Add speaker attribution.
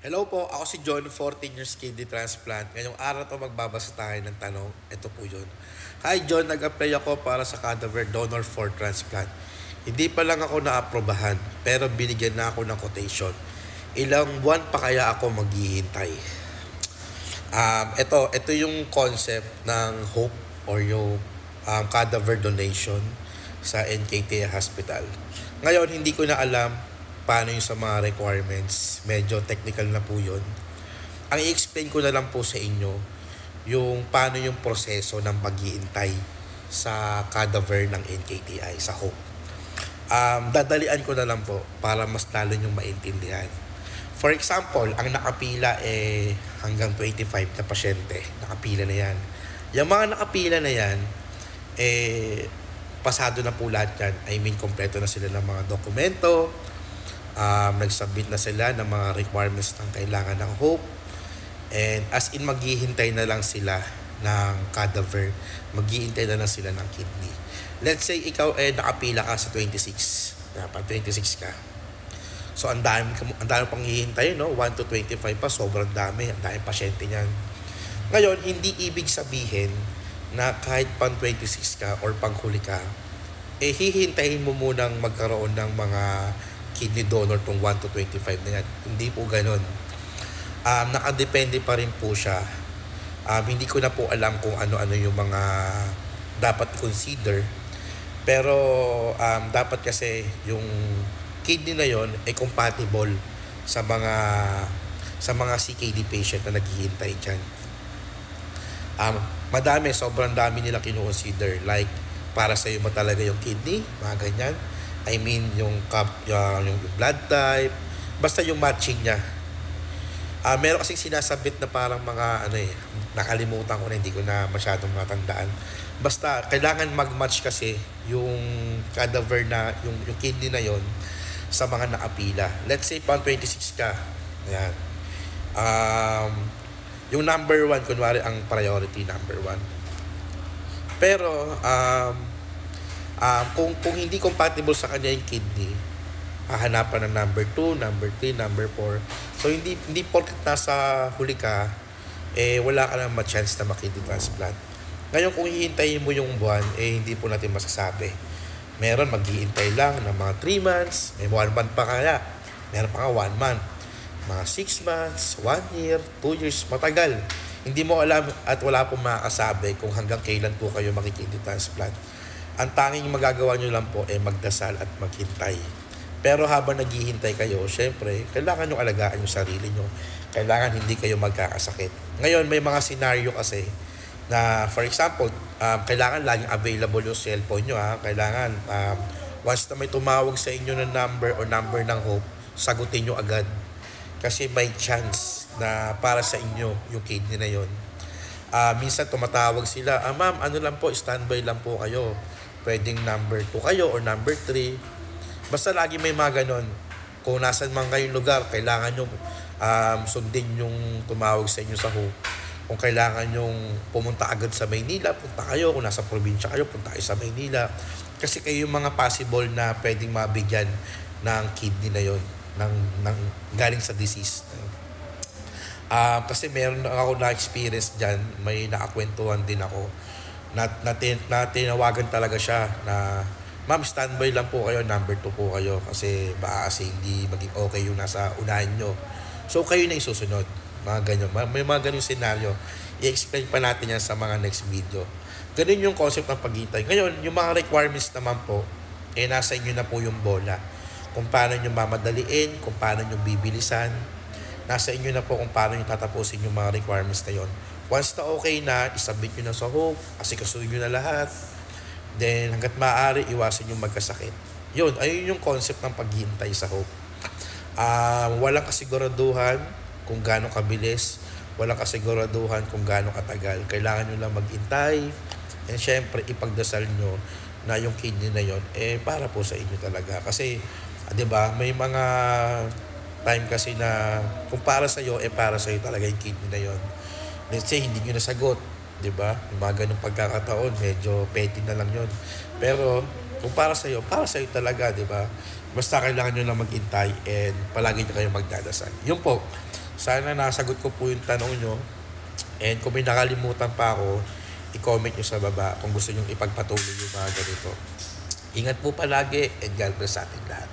Speaker 1: Hello po, ako si John, 14 years kidney transplant. Ngayong araw to magbabasa tayo ng tanong. Ito po yun. Hi John, nag-apply ako para sa cadaver donor for transplant. Hindi pa lang ako naaprobahan, pero binigyan na ako ng quotation. Ilang buwan pa kaya ako maghihintay? Ito yung concept ng hope or yung cadaver donation sa NKT Hospital. Ngayon, hindi ko na alam paano yung sa mga requirements. Medyo technical na po yun. Ang i-explain ko na lang po sa inyo yung paano yung proseso ng pag-iintay sa cadaver ng NKTI, sa Hope. Dadalian ko na lang po para mas lalo yung maintindihan. For example, ang nakapila hanggang 25 na pasyente. Nakapila na yan. Yung mga nakapila na yan, pasado na po lahat yan. I mean, kompleto na sila ng mga dokumento, nagsubmit na sila ng mga requirements ng kailangan ng Hope, and as in maghihintay na lang sila ng cadaver, maghihintay na lang sila ng kidney. Let's say ikaw nakapila ka sa 26, dapat 26 ka, so ang dami pang hihintay, no? 1 to 25 pa, sobrang dami, ang dami pasyente niyan. Ngayon, hindi ibig sabihin na kahit pang 26 ka or panghuli ka, hihintayin mo munang magkaroon ng mga kidney donor tong 1 to 25 na yan. Hindi po ganun. Nakadepende pa rin po siya. Hindi ko na po alam kung ano-ano yung mga dapat consider. Pero dapat kasi yung kidney na yon ay compatible sa mga CKD patient na naghihintay dyan. Sobrang dami nila kino-consider. Like, para sa iyo ba talaga yung kidney? Mga ganyan. I mean, yung blood type, basta yung matching niya. Meron kasing sinasabit na parang mga nakalimutan ko na, hindi ko na masyadong matandaan. Basta kailangan mag-match kasi yung cadaver na yung kidney na yon sa mga nakapila. Let's say pang 26 ka. Ayan. Yung number 1 kunwari ang priority number 1. Pero kung hindi compatible sa kanya yung kidney, hahanapan ng number 2, number 3, number 4. So hindi porket nasa huli ka, wala ka nang ma-chance na makidney transplant. Ngayon, kung hihintayin mo yung buwan, hindi po natin masasabi. Meron maghihintay lang ng mga 3 months, may 1 month pa kaya. Meron pa nga 1 month. Mga 6 months, 1 year, 2 years, matagal. Hindi mo alam at wala pong makakasabi kung hanggang kailan po kayo makikidney transplant. Ang tanging magagawa nyo lang po magdasal at maghintay. Pero habang naghihintay kayo, syempre, kailangan nyo alagaan yung sarili nyo. Kailangan hindi kayo magkakasakit. Ngayon, may mga scenario kasi na, for example, kailangan laging available yung cellphone nyo. Kailangan, once na may tumawag sa inyo ng number o number ng Hope, sagutin nyo agad. Kasi may chance na para sa inyo yung kidney na yon. Minsan tumatawag sila, ma'am, lang po, standby lang po kayo. Pwedeng number 2 kayo or number 3. Basta lagi may mga ganon. Kung nasan man kayong lugar, kailangan nyo sundin yung tumawag sa inyo sa Hope. Kung kailangan yung pumunta agad sa Maynila, punta kayo. Kung nasa probinsya kayo, punta kayo sa Maynila. Kasi kayo yung mga possible na pwedeng mabigyan ng kidney na yon, ng galing sa disease. Kasi meron ako na-experience dyan, may nakakwentuhan din ako na tinawagan talaga siya na, ma'am, standby lang po kayo, number 2 po kayo kasi baka kasi hindi maging okay yung nasa unahan nyo. So kayo na yung susunod. Mga ganyan. May mga ganyan scenario. I-explain pa natin yan sa mga next video. Ganun yung concept ng paghintay. Ngayon, yung mga requirements naman po, nasa inyo na po yung bola. Kung paano nyo mamadaliin, kung paano nyo bibilisan. Nasa inyo na po kung paano nyo tatapusin yung mga requirements na yon. Once na okay na, isubmit nyo na sa Hope, asikasuhin nyo na lahat. Then, hanggat maaari, iwasan yung magkasakit. Ayun yung concept ng paghihintay sa Hope. Walang kasiguraduhan kung gaano kabilis, walang kasiguraduhan kung gaano katagal. Kailangan nyo lang maghintay. And syempre, ipagdasal nyo na yung kidney na yon para po sa inyo talaga. Kasi, 'di ba, may mga time kasi na kung para sa iyo, para sa iyo talaga yung kidney na yon. Let's say, hindi nyo nasagot, 'di ba? Yung mga ganung pagkakataon, medyo petty na lang yon. Pero kung para sa iyo talaga, 'di ba? Basta kailangan nyo lang maghintay and palagi nyo kayong magdadasal. Yun po. Sana nasagot ko po yung tanong nyo. And kung may nakalimutan pa ako, i-comment nyo sa baba kung gusto nyo ipagpatuloy yung mga ganito. Ingat po palagi and God bless sa ating lahat.